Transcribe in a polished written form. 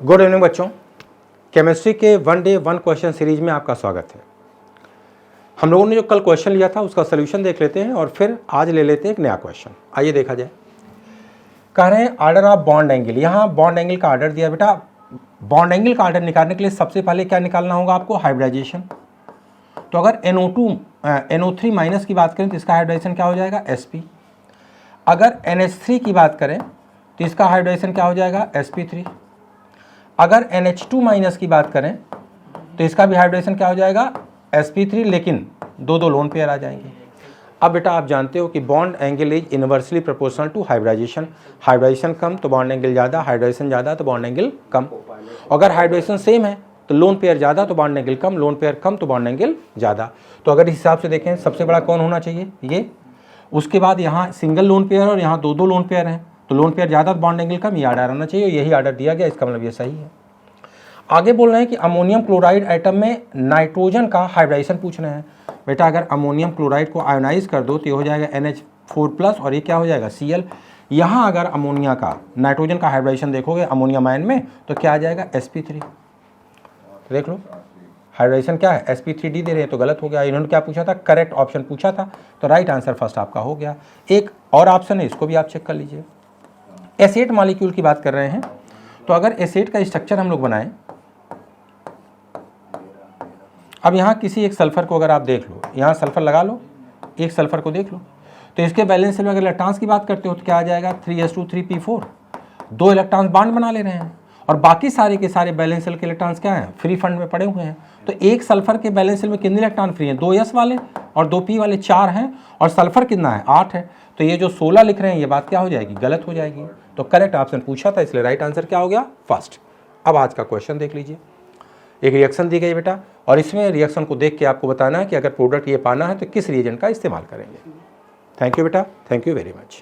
Good evening बच्चों, chemistry के one day one question series में आपका स्वागत है। हम लोगों ने जो कल क्वेश्चन लिया था उसका सोल्यूशन देख लेते हैं और फिर आज ले लेते हैं एक नया क्वेश्चन। आइए देखा जाए। कह रहे हैं आर्डर ऑफ बॉन्ड एंगल। यहाँ बॉन्ड एंगल का आर्डर दिया बेटा। बॉन्ड एंगल का आर्डर निकालने के लिए सबसे पहले क्या निकालना होगा आपको? हाइब्रिडाइजेशन। तो अगर NO3 माइनस की बात करें तो इसका हाइब्रिडाइजेशन क्या हो जाएगा? sp। अगर NH3 की बात करें तो इसका हाइब्रिडाइजेशन क्या हो जाएगा? sp3। अगर NH2 माइनस की बात करें तो इसका भी हाइब्रिडेशन क्या हो जाएगा? sp3, लेकिन दो लोन पेयर आ जाएंगे। अब बेटा आप जानते हो कि bond angle is inversely proportional to hybridization. Hybridization कम तो बॉन्ड एंगल ज़्यादा, हाइब्रिडाइजेशन ज़्यादा तो बॉन्ड एंगल कम। अगर हाइब्रिडेशन सेम है तो लोन पेयर ज़्यादा तो बॉन्ड एंगल कम, लोन पेयर कम तो बॉन्ड एंगल ज़्यादा। तो अगर इस हिसाब से देखें सबसे बड़ा कौन होना चाहिए? ये। उसके बाद यहाँ सिंगल लोन पेयर और यहाँ दो लोन पेयर हैं तो लोन पेयर ज़्यादा तो बॉन्ड एंगल कम, ये आर्डर आना चाहिए। यही आर्डर दिया गया, इसका मतलब ये सही है। आगे बोल रहे हैं कि अमोनियम क्लोराइड एटम में नाइट्रोजन का हाइब्रिडाइजेशन पूछ रहे हैं। बेटा अगर अमोनियम क्लोराइड को आयोनाइज कर दो तो ये हो जाएगा NH4+ और ये क्या हो जाएगा? Cl। यहाँ अगर अमोनिया का नाइट्रोजन का हाइब्रिडाइजेशन देखोगे अमोनियम आयन में तो क्या आ जाएगा? sp3। देख लो हाइब्रिडाइजेशन क्या है? sp3d दे रहे हैं तो गलत हो गया। इन्होंने क्या पूछा था? करेक्ट ऑप्शन पूछा था, तो राइट आंसर फर्स्ट आपका हो गया। एक और ऑप्शन है, इसको भी आप चेक कर लीजिए। एसिड मॉलिक्यूल की बात कर रहे हैं तो अगर एसिड का स्ट्रक्चर हम लोग बनाएं, अब यहाँ किसी एक सल्फर को अगर आप देख लो, यहाँ सल्फर लगा लो, एक सल्फर को देख लो तो इसके बैलेंस सेल में अगर इलेक्ट्रॉन्स की बात करते हो तो क्या आ जाएगा? 3s2 3p4। 2 इलेक्ट्रॉन्स बॉन्ड बना ले रहे हैं और बाकी सारे के सारे बैलेंस सेल के इलेक्ट्रॉन्स क्या हैं? फ्री फंड में पड़े हुए हैं। तो एक सल्फर के बैलेंस सेल में कितने इलेक्ट्रॉन फ्री हैं? 2s वाले और 2p वाले 4 हैं, और सल्फर कितना है? 8 है। तो ये जो 16 लिख रहे हैं ये बात क्या हो जाएगी? गलत हो जाएगी। तो करेक्ट ऑप्शन पूछा था, इसलिए राइट आंसर क्या हो गया? फर्स्ट। अब आज का क्वेश्चन देख लीजिए। एक रिएक्शन दी गई बेटा और इसमें रिएक्शन को देख के आपको बताना है कि अगर प्रोडक्ट ये पाना है तो किस रिएजेंट का इस्तेमाल करेंगे। थैंक यू बेटा, थैंक यू वेरी मच।